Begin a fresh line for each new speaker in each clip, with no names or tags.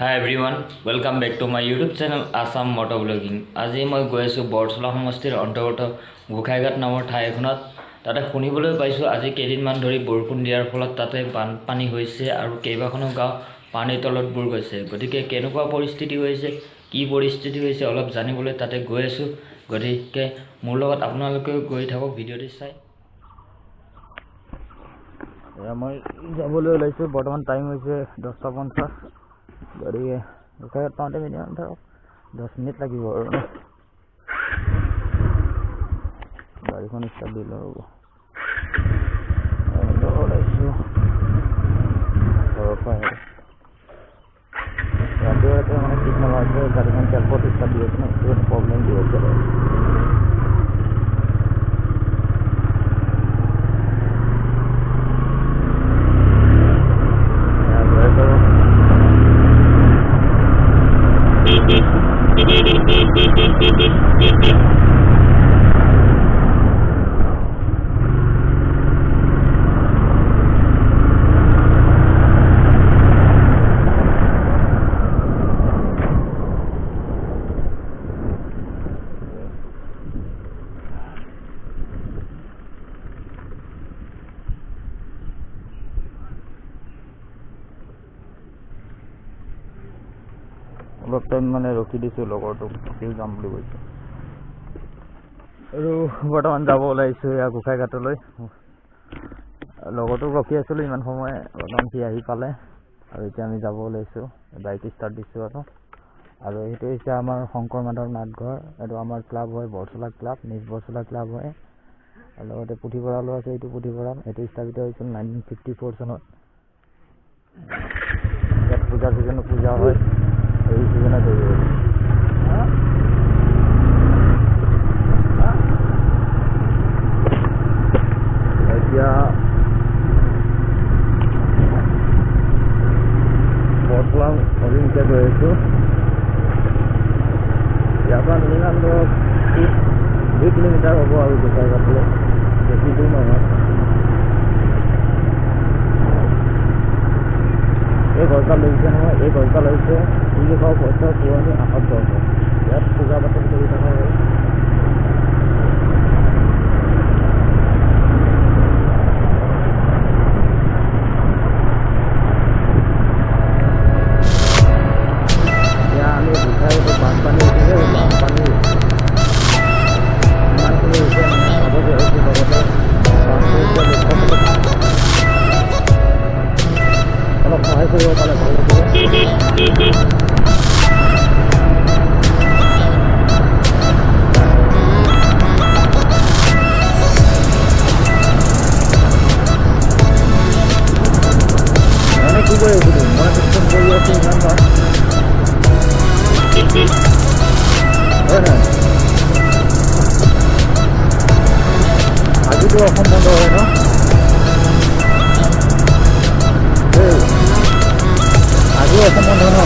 High everyone welcome back to my YouTube channel Assam motor blogging. আজি মই গৈ আছোঁ বৰচলা সমষ্টিৰ অন্তৰ্গত গোসাইঘাট নামৰ ঠাই এখনত। তাতে শুনিবলৈ পাইছোঁ আজি কেইদিনমান ধৰি বৰষুণ দিয়াৰ ফলত তাতে বানপানী হৈছে আৰু কেইবাখনো গাঁও পানীৰ তলত বুৰ গৈছে। গতিকে কেনেকুৱা পৰিস্থিতি হৈছে, কি পৰিস্থিতি হৈছে অলপ জানিবলৈ তাতে গৈ আছোঁ। গতিকে মোৰ লগত আপোনালোকেও গৈ থাকক ভিডিঅ'টি চাই। মই যাবলৈ ওলাইছোঁ, বৰ্তমান টাইম হৈছে 10:50। গতিকে গোসাইঘাট পাওঁতে মিনিমাম ধৰক 10 মিনিট লাগিব আৰু গাড়ীখন ষ্টাৰ্ট দি লওঁ। ওলাইছোঁ ঘৰৰ পৰা ৰাতিপুৱা মানে ঠিক নলগাইছে, গাড়ীখন তেলপত ষ্টাৰ্ট দি আছে ন, সেইটো প্ৰব্লেম দি আছে। অলপ টাইম মানে ৰখি দিছোঁ, লগৰটোক সিও যাম বুলি কৈছে আৰু বৰ্তমান যাব ওলাইছোঁ এয়া গোসাইঘাটলৈ। লগৰটোক ৰখি আছিলোঁ ইমান সময়, বৰ্তমান সি আহি পালে আৰু এতিয়া আমি যাব ওলাইছোঁ। বাইক ষ্টাৰ্ট দিছোঁ আৰু সেইটো হৈছে আমাৰ শংকৰ মাধৱ নাটঘৰ। এইটো আমাৰ ক্লাব হয়, বৰচলা ক্লাব, নিজ বৰচলা ক্লাব হয়। আৰু লগতে পুথিভঁৰালো আছে, এইটো পুথিভঁৰাল। এইটো স্থাপিত হৈছিল 1954 চনত। ইয়াত পূজাৰ ছিজনত পূজা হয়, এই ছিজনত এতিয়া বৰচলা অভিমুখে গৈ আছোঁ। ইয়াৰ পৰা মিনিমাম ধৰক 2 কিলোমিটাৰ হ'ব আৰু গোসাইঘাটলৈ, বেছি দূৰ নহয়। এই গছডাল লৈছে নহয়, এই গছডাল হৈছে 300 বছৰ পুৰণি আহত গছ। ইয়াত পূজা পাতল কৰি থকা হয়। এতিয়া আমি গোসাইঘাটত বানপানী হৈছে, বানপানী ইমানখিনি হৈছে মানে আগতে হৈছে, লগতে অলপ সহায় কৰিব পালে ভাল লাগিব। মানে কি কৰি আছিলোঁ, মই ফোন কৰি আছোঁ ইমানবাৰ, হয় নহয়? আজিতো অসম বন্ধ হয় ন? আজিও অসম বন্ধ ন?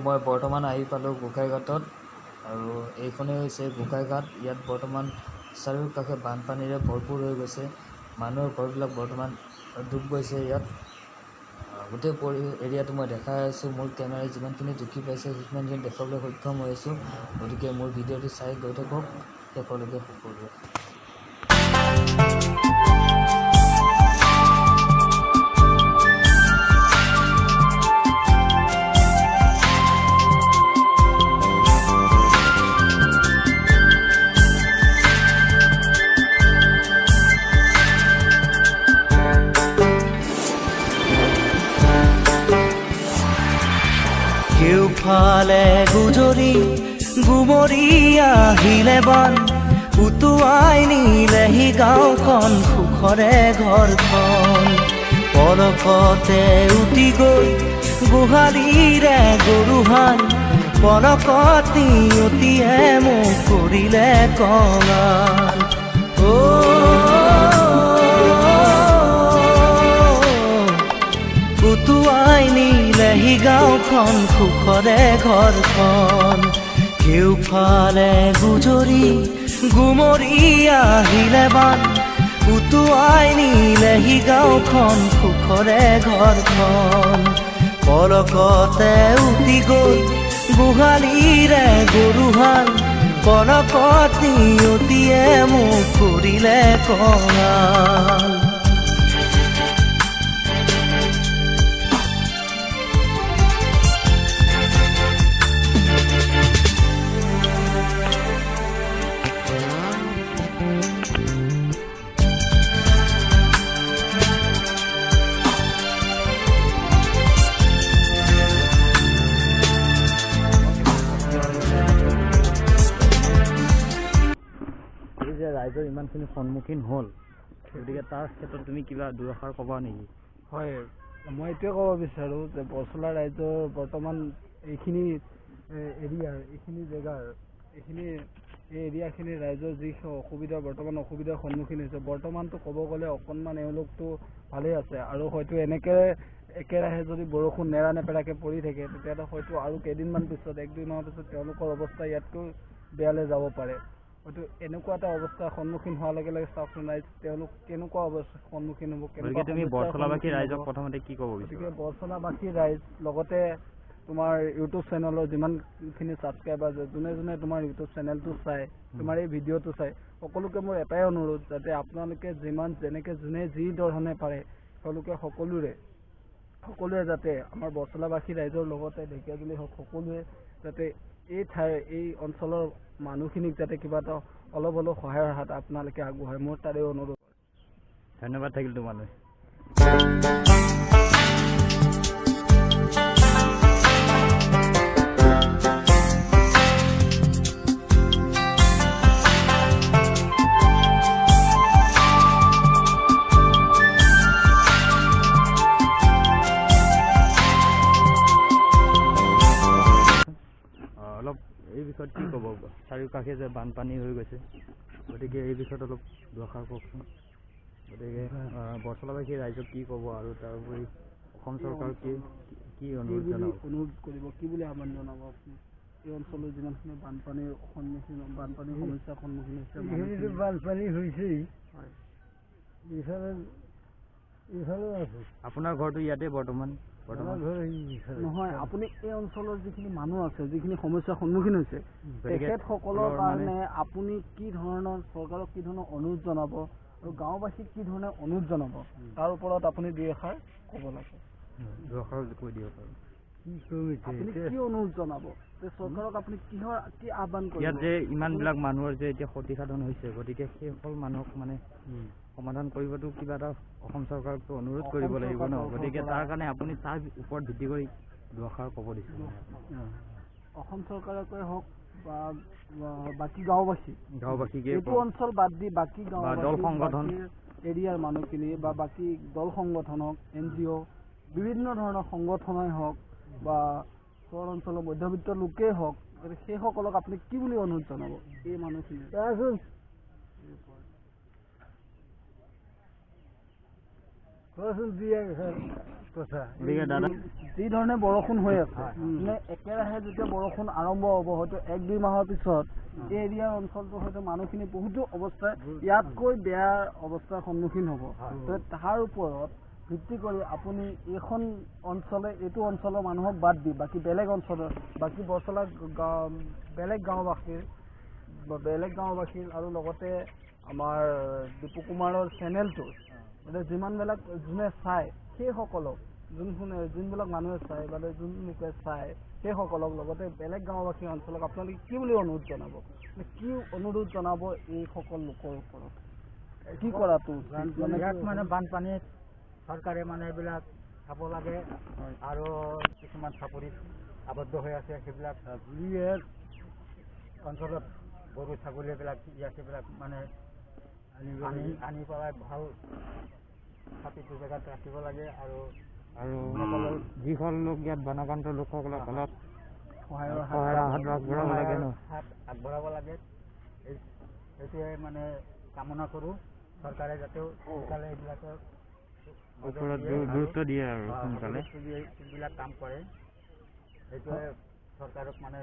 মই বৰ্তমান আহি পালোঁ গোসাইঘাটত আৰু এইখনেই হৈছে গোসাইঘাট। ইয়াত বৰ্তমান চাৰিওকাষে বানপানীৰে ভৰপূৰ হৈ গৈছে। মানুহৰ ঘৰবিলাক বৰ্তমান ডুব গৈছে। ইয়াত গোটেই এৰিয়াটো মই দেখাই আছোঁ। মোৰ কেমেৰাই যিমানখিনি দেখি পাইছে সিমানখিনি দেখাবলৈ সক্ষম হৈ আছোঁ। গতিকে মোৰ ভিডিঅ'টো চাই গৈ থাকক শেষলৈকে সকলোৱে।
কেউফালে গুজৰি গুমৰি আহিলে বান উটুৱাই নিলেহি গাঁওখন সুখৰে ঘৰখন। পলকতে উটি গৈ গোহালিৰে গৰুহাল পলকত নিয়তিয়ে মোক কৰিলে কঙাল। উটুৱাই নিলেহি গাঁওখন সুখৰে ঘৰখন। কেউফালে গুজৰি গুমৰি আহিলে বান উটুৱাই নিলেহি গাঁওখন সুখৰে ঘৰখন। পলকতে উটি গৈ গোহালিৰে গৰুহাল পলকত নিয়তিয়ে মোক কৰিলে কঙাল।
ৰাইজৰ ইমানখিনি সন্মুখীন হ'ল, গতিকে তাৰ ক্ষেত্ৰত তুমি কিবা দুআষাৰ ক'বা নেকি?
হয়, মই এইটোৱে ক'ব বিচাৰোঁ যে বৰচলা ৰাইজৰ বৰ্তমান এইখিনি এৰিয়াৰ এইখিনি জেগাৰ এই এৰিয়াখিনিৰ ৰাইজৰ যি অসুবিধা বৰ্তমান অসুবিধাৰ সন্মুখীন হৈছে। বৰ্তমানটো ক'ব গ'লে অকণমান এওঁলোকতো ভালেই আছে, আৰু হয়তো এনেকৈ একেৰাহে যদি বৰষুণ নেৰানেপেৰাকৈ পৰি থাকে তেতিয়াহ'লে হয়তো আৰু কেইদিনমান পিছত 1-2 মাহৰ পিছত তেওঁলোকৰ অৱস্থা ইয়াতকৈ বেয়ালৈ যাব পাৰে। হয়তো এনেকুৱা এটা অৱস্থাৰ সন্মুখীন হোৱাৰ লগে লগে চাওকচোন ৰাইজ তেওঁলোক কেনেকুৱা অৱস্থাৰ সন্মুখীন হ'ব।
তুমি বৰচলাবাসী ৰাইজক প্ৰথমতে কি ক'ব বিচাৰা?
গতিকে বৰচলাবাসী ৰাইজ লগতে তোমাৰ ইউটিউব চেনেলৰ যিমানখিনি ছাবস্ক্ৰাইবাৰ যোনে যোনে তোমাৰ ইউটিউব চেনেলটো চাই তোমাৰ এই ভিডিঅ'টো চাই সকলোকে মোৰ এটাই অনুৰোধ, যাতে আপোনালোকে যেনেকৈ যোনে যি ধৰণে পাৰে তেওঁলোকে সকলোৱে যাতে আমাৰ বৰচলাবাসী ৰাইজৰ লগতে ঢেকীয়াজুলি হওক সকলোৱে যাতে এই অঞ্চলৰ মানুহখিনিক যাতে কিবা এটা অলপ হ'লেও সহায়ৰ হাত আপোনালোকে আগবঢ়ায়, মোৰ তাৰে অনুৰোধ।
ধন্যবাদ থাকিল তোমালৈ। অলপ এই বিষয়ত কি ক'ব? চাৰিওকাষে যে বানপানী হৈ গৈছে, গতিকে এই বিষয়ত অলপ দুআষাৰ কওকচোন। গতিকে বৰচলাবাসী ৰাইজক কি ক'ব, আৰু তাৰোপৰি অসম চৰকাৰক কি অনুৰোধ
কৰিব, কি বুলি আহ্বান জনাব আপুনি? এই অঞ্চলৰ যিমানখিনি বানপানীৰ সমস্যাৰ সন্মুখীন হৈছে,
বানপানী হৈছেই।
হয়,
ইফালেও আছে।
আপোনাৰ ঘৰটো ইয়াতে বৰ্তমান?
নহয়, আপুনি এই অঞ্চলৰ যিখিনি মানুহ আছে, যিখিনি সমস্যাৰ সন্মুখীন হৈছে, তেখেতসকলৰ কাৰণে আপুনি কি ধৰণৰ চৰকাৰক কি ধৰণৰ অনুৰোধ জনাব আৰু গাঁওবাসীক কি ধৰণে অনুৰোধ জনাব, তাৰ ওপৰত আপুনি দুই এষাৰ ক'ব লাগে।
দুআষাৰ কৈ দিব পাৰোঁ।
আপুনি কি অনুৰোধ জনাব যে চৰকাৰক আপুনি কি আহ্বান কৰিব?
ইয়াত যে ইমানবিলাক মানুহৰ যে এতিয়া ক্ষতিসাধন হৈছে, গতিকে সেইসকল মানুহক মানে
সমাধান কৰিবতো কিবা এটা অসম চৰকাৰকতো অনুৰোধ কৰিব লাগিব ন, গতিকে তাৰ কাৰণে আপুনি তাৰ ওপৰত ভিত্তি কৰি দুআষাৰ ক'ব দিছোঁ।
অসম চৰকাৰকে হওক বা বাকী গাঁওবাসীকে এইটো অঞ্চল বাদ দি বাকী
দল সংগঠন
এৰিয়াৰ মানুহখিনি বা বাকী দল সংগঠন হওক, NGO, বিভিন্ন ধৰণৰ সংগঠনেই হওক বা চহৰ অঞ্চলৰ মধ্যবিত্ত লোকেই হওক, সেইসকলক আপুনি কি বুলি অনুৰোধ জনাব? এই মানুহখিনি যি ধৰণে বৰষুণ হৈ আছে, একেৰাহে যেতিয়া বৰষুণ আৰম্ভ হ'ব, হয়তো 1-2 মাহৰ পিছত এই এৰিয়াৰ অঞ্চলটো হয়তো মানুহখিনি বহুতো অৱস্থাই ইয়াতকৈ বেয়া অৱস্থাৰ সন্মুখীন হ'ব। তাৰ ওপৰত ভিত্তি কৰি আপুনি এইখন অঞ্চলে এইটো অঞ্চলৰ মানুহক বাদ দি বাকী বেলেগ অঞ্চলৰ বাকী বৰচলা বেলেগ গাঁওবাসীৰ আৰু লগতে আমাৰ দীপু কুমাৰৰ চেনেলটো যিমানবিলাক যোনে চায় সেইসকলক যোনবিলাক মানুহে চায় বা যোন লোকে চায় সেইসকলক লগতে বেলেগ গাঁওবাসী অঞ্চলক আপোনালোকে কি বুলি অনুৰোধ জনাব? কি অনুৰোধ জনাব এইসকল লোকৰ ওপৰত কি কৰাটো?
ইয়াত মানে বানপানীত চৰকাৰে মানে এইবিলাক চাব লাগে আৰু কিছুমান চাপৰিত আবদ্ধ হৈ আছে সেইবিলাক অঞ্চলত গৰু ছাগলী এইবিলাক সেইবিলাক মানে আনি পেলাই ভাল চাপিটো জেগাত ৰাখিব লাগে আৰু যিসকল লোক ইয়াত বানাক্ৰান্ত লোকসকলক অলপ সহায়ৰ হাত আগবঢ়াব লাগে। সেইটোৱে মানে কামনা কৰোঁ, চৰকাৰে যাতে সোনকালে এইবিলাকৰ ওপৰত গুৰুত্ব দিয়ে আৰু সোনকালে এইবিলাক কাম কৰে, সেইটোৱে চৰকাৰক মানে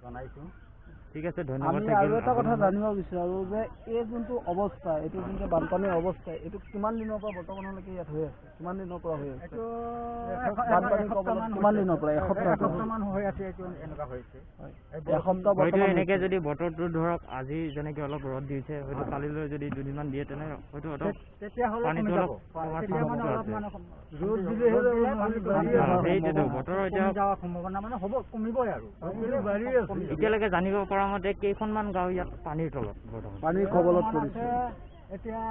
জনাইছোঁ। ঠিক আছে, ধন্যবাদ।
আমি আৰু এটা কথা জানিব বিচাৰোঁ যে এই যোনটো অৱস্থা, এইটো যোনটো বানপানীৰ অৱস্থা, এইটো কিমান দিনৰ পৰা বৰ্তমানলৈকে ইয়াত হৈ আছে? কিমান দিনৰ পৰা হৈ আছে বানপানী? কিমান দিনৰ পৰা?
এসপ্তাহমান হৈ আছে। এইটো এনেকুৱা হৈছে
এসপ্তাহ।
হয়তো এনেকে যদি বতৰটো ধৰক আজি যেনেকে অলপ ৰ'দ দিছে, হয়তো কালিলৈ যদি দুদিনমান দিয়ে তেনে হয়তো পানীটো সেইটোতো বতৰৰ এতিয়া সম্ভাৱনা মানে হ'ব, কমিবই আৰু এতিয়ালৈকে জানিব পৰা মতে কেইখনমান গাঁও ইয়াত পানীৰ তলত
পানীৰ কবলত পৰিছে।
এতিয়া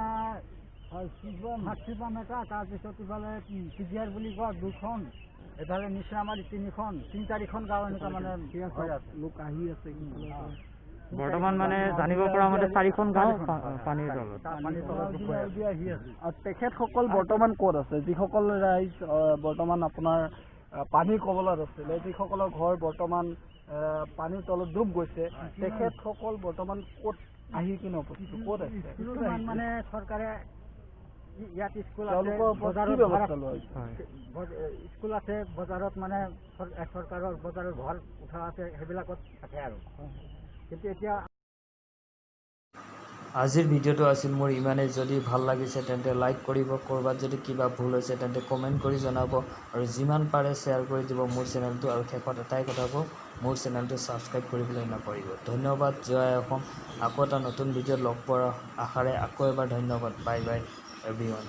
মাতৃপাম এটা, তাৰপিছত ইফালে পিজিআৰ বুলি কোৱা 2খন, এইফালে নিশ্ৰামাৰী 3খন, 3-4খন গাঁও এনেকুৱা মানে
লোক আহি আছে।
বৰ্তমান মানে জানিব পৰা মতে 4খন গাঁও পানীৰ তলত।
আৰু তেখেতসকল বৰ্তমান ক'ত আছে? যিসকল ৰাইজ বৰ্তমান আপোনাৰ পানীৰ কবলত আছিলে, যিসকলৰ ঘৰ বৰ্তমান পানীৰ তলত ডুব গৈছে, তেখেতসকল বৰ্তমান ক'ত আহি কিনে উপস্থিত? ক'ত আছে?
মানে চৰকাৰে ইয়াত স্কুল স্কুল আছে, বজাৰত মানে চৰকাৰৰ বজাৰৰ ঘৰ উঠা আছে, সেইবিলাকত থাকে আৰু। কিন্তু এতিয়া
আজিৰ ভিডিঅ'টো আছিল মোৰ ইমানেই। যদি ভাল লাগিছে তেন্তে লাইক কৰিব, ক'ৰবাত যদি কিবা ভুল হৈছে তেন্তে কমেণ্ট কৰি জনাব আৰু যিমান পাৰে শ্বেয়াৰ কৰি দিব মোৰ চেনেলটো। আৰু শেষত এটাই কথা কওঁ, মোৰ চেনেলটো ছাবস্ক্ৰাইব কৰিবলৈ নকৰিব। ধন্যবাদ। জয় অসম। আকৌ এটা নতুন ভিডিঅ'ত লগ পোৱাৰ আশাৰে আকৌ এবাৰ ধন্যবাদ। Bye bye everyone.